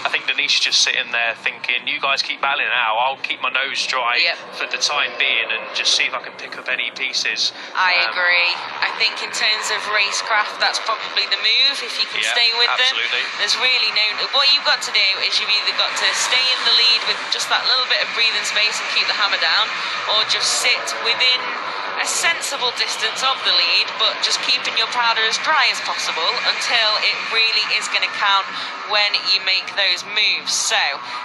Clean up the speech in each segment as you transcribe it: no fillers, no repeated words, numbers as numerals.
I think Denisha's just sitting there thinking, you guys keep battling it out, I'll keep my nose dry for the time being and just see if I can pick up any pieces. I agree. I think in terms of racecraft, that's probably the move. If you can stay with them, there's really no... What you've got to do is you've either got to stay in the lead with just that little bit of breathing space and keep the hammer down, or just sit within a sensible distance of the lead, but just keeping your powder as dry as possible until it really is going to count when you make those moves. So,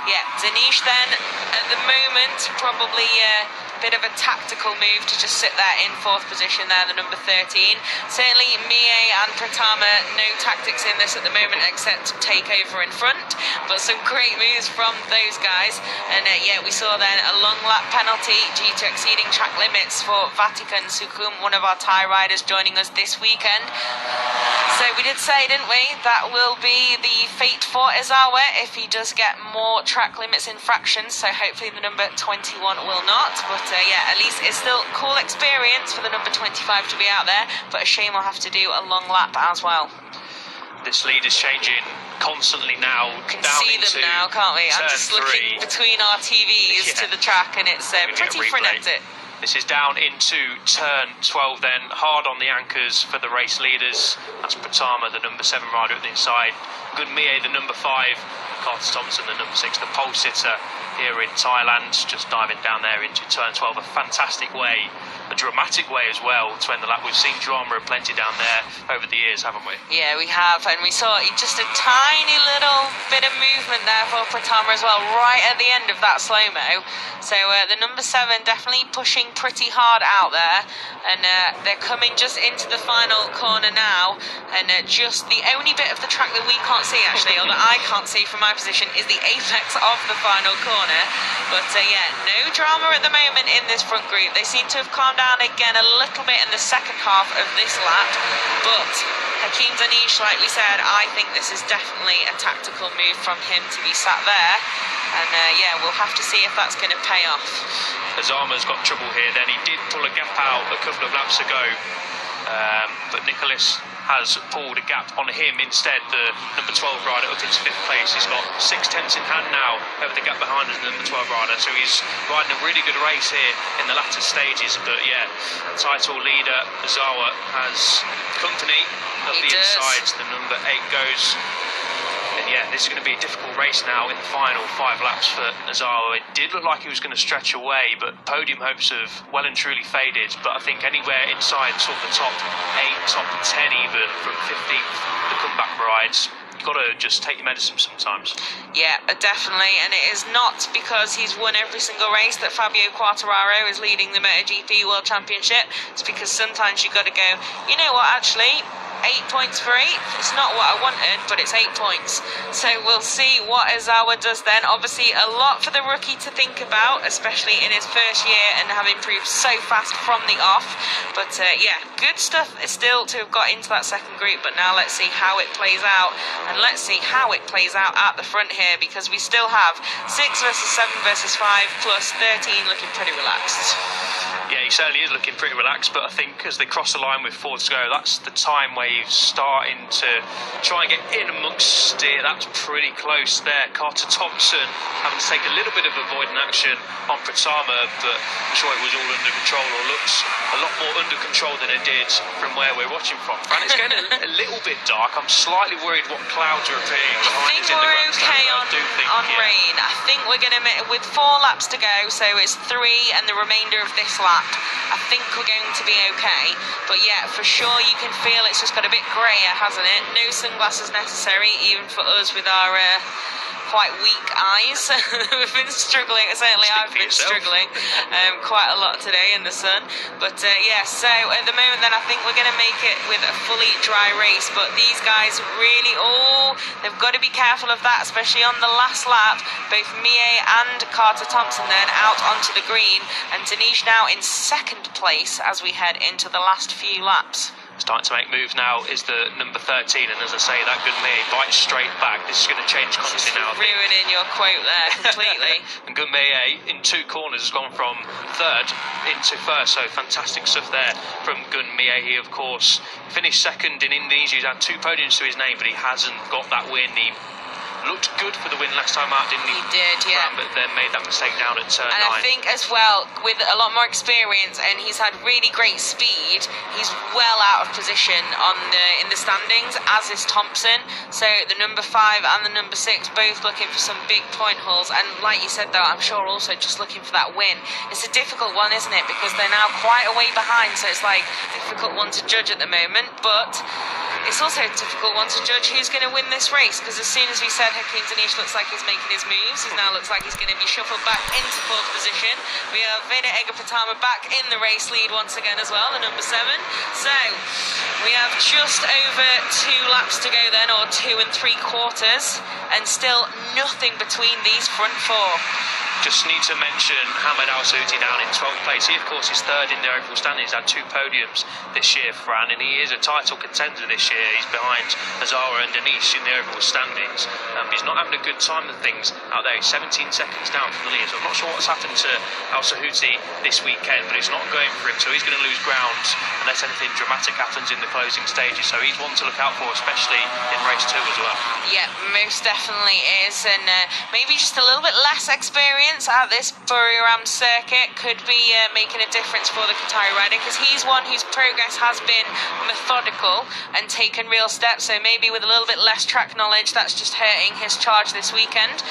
yeah, Danish then, at the moment, probably a bit of a tactical move to just sit there in 4th position there, the number 13. Certainly, Mie and Pratama, no tactics in this at the moment except take over in front, but some great moves from those guys. And yeah, we saw then a long lap penalty due to exceeding track limits for Vatikan Sukum, one of our Thai riders joining us this weekend. So we did say, didn't we, that will be the fate for Izawa if he does get more track limits infractions, so hopefully the number 21 will not, but yeah, at least it's still cool experience for the number 25 to be out there, but a shame I'll have to do a long lap as well. This lead is changing constantly now. We can see them now, can't we? I'm just looking between our TVs to the track, and it's pretty frenetic. This is down into turn 12 then, hard on the anchors for the race leaders. That's Pratama, the number 7 rider at the inside. Gunmie, the number 5. Carter Thompson, the number 6, the pole sitter here in Thailand. Just diving down there into turn 12, a fantastic way, a dramatic way as well to end the lap. We've seen drama plenty down there over the years, haven't we? Yeah, we have, and we saw just a tiny little bit of movement there for Pratama as well, right at the end of that slow-mo. So the number 7 definitely pushing pretty hard out there, and they're coming just into the final corner now, and just the only bit of the track that we can't see actually, or that I can't see from my position, is the apex of the final corner. But yeah, no drama at the moment in this front group. They seem to have calmed down again a little bit in the second half of this lap, but Hakeem Danish, like we said, I think this is definitely a tactical move from him to be sat there. And yeah, we'll have to see if that's going to pay off. Azama's got trouble here then. He did pull a gap out a couple of laps ago, but Nicholas has pulled a gap on him instead, the number 12 rider up into 5th place. He's got 6/10 in hand now over the gap behind us, the number 12 rider, so he's riding a really good race here in the latter stages. But yeah, title leader Azawa has company up the inside. The number 8 goes. And yeah, this is going to be a difficult race now in the final 5 laps for Azawa. It did look like he was going to stretch away, but podium hopes have well and truly faded. But I think anywhere inside sort of the top 8, top 10 even, from 15th, the comeback rides, you've got to just take your medicine sometimes. Yeah, definitely, and it is not because he's won every single race that Fabio Quartararo is leading the MotoGP World Championship. It's because sometimes you've got to go, you know what, actually, 8 points for 8. It's not what I wanted, but it's 8 points. So we'll see what Izawa does then. Obviously, a lot for the rookie to think about, especially in his first year and having proved so fast from the off. But yeah, good stuff still to have got into that second group. But now let's see how it plays out. And let's see how it plays out at the front here, because we still have 6 versus 7 versus 5 plus 13 looking pretty relaxed. Yeah, he certainly is looking pretty relaxed, but I think as they cross the line with 4 to go, that's the time where he's starting to try and get in amongst it. That's pretty close there. Carter Thompson having to take a little bit of avoiding action on Pratama, but I'm sure it was all under control, or looks a lot more under control than it did from where we're watching from. And it's getting a little bit dark. I'm slightly worried what clouds are appearing behind us in the grandstand. On rain. I think we're going to, with 4 laps to go, so it's 3 and the remainder of this lap, I think we're going to be okay. But yeah, for sure you can feel it's just got a bit greyer, hasn't it? No sunglasses necessary, even for us with our quite weak eyes. We've been struggling, certainly I've been struggling quite a lot today in the sun. But yeah, so at the moment then I think we're going to make it with a fully dry race. But these guys really, they've got to be careful of that, especially on the last lap. Both Mie and Carter Thompson then out onto the green, and Danish now in 2nd place as we head into the last few laps. Starting to make moves now is the number 13, and as I say, that Gunmie bites straight back. This is going to change constantly now. Ruining your quote there completely. And Gunmie in 2 corners has gone from 3rd into 1st, so fantastic stuff there from Gunmie. He, of course, finished 2nd in Indonesia. He's had 2 podiums to his name, but he hasn't got that win. He looked good for the win last time out, didn't he? He did, yeah. But then made that mistake down at turn 9. And I think as well, with a lot more experience, and he's had really great speed, he's well out of position in the standings, as is Thompson. So the number 5 and the number 6 both looking for some big point hauls. And like you said, though, I'm sure also just looking for that win. It's a difficult one, isn't it? Because they're now quite a way behind, so it's like a difficult one to judge at the moment. But it's also a difficult one to judge who's going to win this race, because as soon as we said Hakim Danish looks like he's making his moves, he now looks like he's going to be shuffled back into 4th position. We have VEDA EGA Pratama back in the race lead once again as well, the number 7. So we have just over 2 laps to go then, or 2 3/4, and still nothing between these front 4. Just need to mention Hamad Al-Saudi down in 12th place. He, of course, is 3rd in the overall standings. He's had 2 podiums this year, Fran, and he is a title contender this year. He's behind Azara and Danish in the overall standings. He's not having a good time of things out there. He's 17 seconds down from the lead. So I'm not sure what's happened to Al-Saudi this weekend, but it's not going for him. So he's going to lose ground unless anything dramatic happens in the closing stages. So he's one to look out for, especially in race 2 as well. Yeah, most definitely is. And maybe just a little bit less experience at this Buriram circuit could be making a difference for the Qatari rider, because he's one whose progress has been methodical and taken real steps. So maybe with a little bit less track knowledge, that's just hurting his charge this weekend.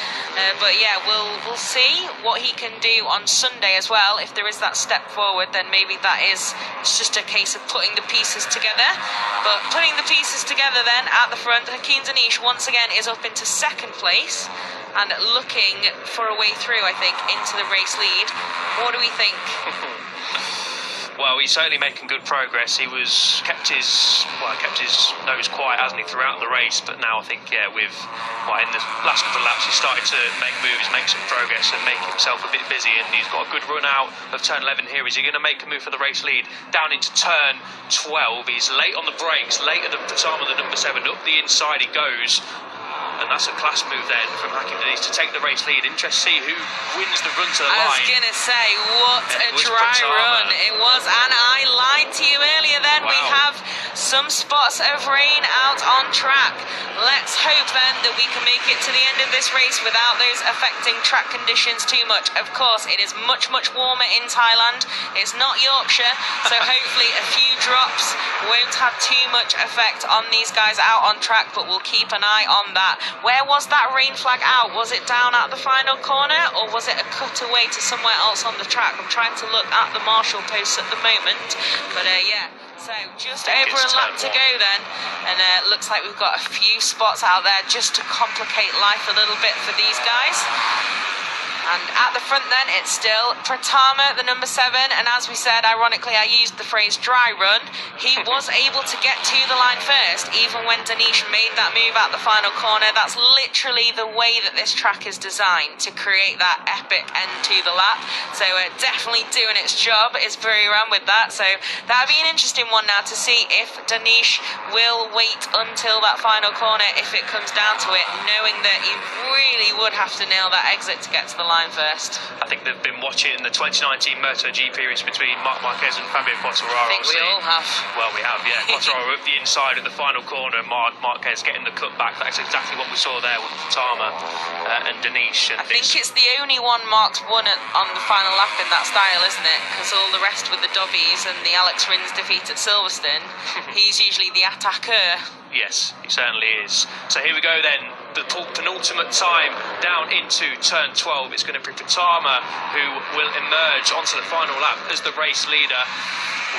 But yeah, we'll see what he can do on Sunday as well. If there is that step forward, then maybe it's just a case of putting the pieces together. But putting the pieces together then at the front, Hakim Danish once again is up into 2nd place and looking for a way through, I think, into the race lead. What do we think? Well, he's certainly making good progress. He kept his nose quiet, hasn't he, throughout the race? But now I think, in the last couple of laps, he's started to make moves, make some progress, and make himself a bit busy. And he's got a good run out of turn 11 here. Is he going to make a move for the race lead down into turn 12? He's late on the brakes, later than Pratama, the number 7. Up the inside he goes. And that's a class move then from Hakim Danish to take the race lead. Interesting to see who wins the run to the line. I was going to say, what a dry run it was. And I lied to you earlier then. Wow. We have some spots of rain out on track. Let's hope then that we can make it to the end of this race without those affecting track conditions too much. Of course, it is much, much warmer in Thailand. It's not Yorkshire, so hopefully a few drops won't have too much effect on these guys out on track, but we'll keep an eye on that. Where was that rain flag out? Was it down at the final corner, or was it a cutaway to somewhere else on the track? I'm trying to look at the marshal posts at the moment, but yeah. So just over a lap to go then, and it looks like we've got a few spots out there just to complicate life a little bit for these guys. And at the front then, it's still Pratama, the number 7, and as we said, ironically, I used the phrase dry run. He was able to get to the line first, even when Danish made that move at the final corner. That's literally the way that this track is designed, to create that epic end to the lap. So definitely doing its job is Buriram with that. So that'll be an interesting one now to see if Danish will wait until that final corner, if it comes down to it, knowing that he really would have to nail that exit to get to the line first. I think they've been watching the 2019 MotoGP race between Marc Marquez and Fabio Quartararo. I think we all have. Well, we have, yeah. Quartararo up the inside at the final corner, Marquez getting the cut back. That's exactly what we saw there with Pratama and Danish. And I think it's the only one Mark's won on the final lap in that style, isn't it? Because all the rest with the Dobbies and the Alex Rins defeat at Silverstone, he's usually the attacker. Yes, he certainly is. So here we go then. The penultimate time down into turn 12. It's going to be Pratama who will emerge onto the final lap as the race leader,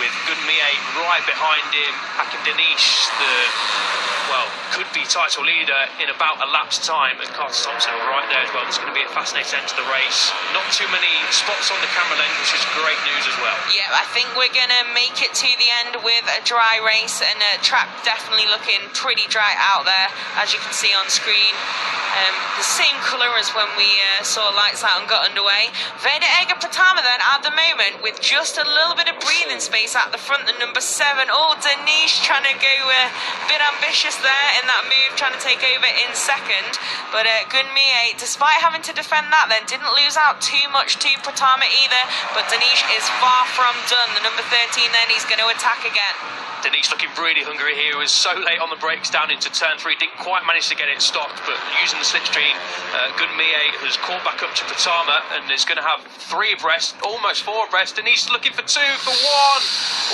with Gunmie right behind him. Hakim Danish, could be title leader in about a lap's time, and Carter Thompson right there as well. It's going to be a fascinating end to the race. Not too many spots on the camera lens, which is great news as well. Yeah, I think we're going to make it to the end with a dry race, and track definitely looking pretty dry out there, as you can see on screen. The same colour as when we saw lights out and got underway. VEDA EGA Pratama then at the moment with just a little bit of breathing space at the front, the number 7. Oh, Danish trying to go a bit ambitious there in that move, trying to take over in second. But Gunmie, despite having to defend that then, didn't lose out too much to Pratama either. But Danish is far from done. The number 13 then, he's going to attack again. Danish looking really hungry here. He was so late on the brakes down into turn 3. Didn't quite manage to get it stopped, but using the slipstream. Gunmie has caught back up to Pratama and is going to have 3 abreast, almost 4 abreast, and he's looking for 2 for 1.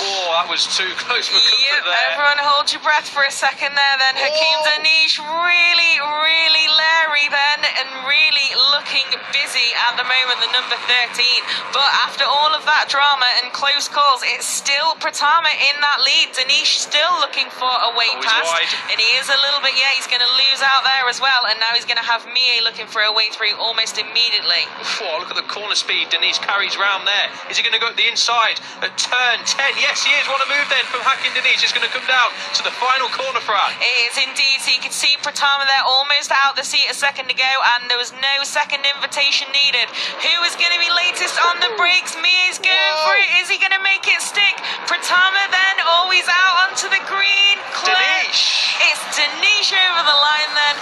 Oh, that was too close for comfort there. Everyone hold your breath for a second there then. Hakeem Danish really, really leery then and really looking busy at the moment, the number 13. But after all of that drama and close calls, it's still Pratama in that lead. Danish still looking for a way past. And he is a little bit, he's going to lose out there as well. And now he's going to have Mie looking for a way through almost immediately. Oh, look at the corner speed Danish carries round there. Is he going to go at the inside at turn 10? Yes, he is. What a move then from Hakeem Danish. It's going to come down to the final corner for us. It is indeed. So you can see Pratama there almost out the seat a second to go, and there was no second invitation needed. Who is going to be latest on the brakes? Mie's going for it. Is he going to make it stick? Pratama then always out onto the green. Danish. It's Danish over the line then.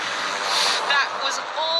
That was all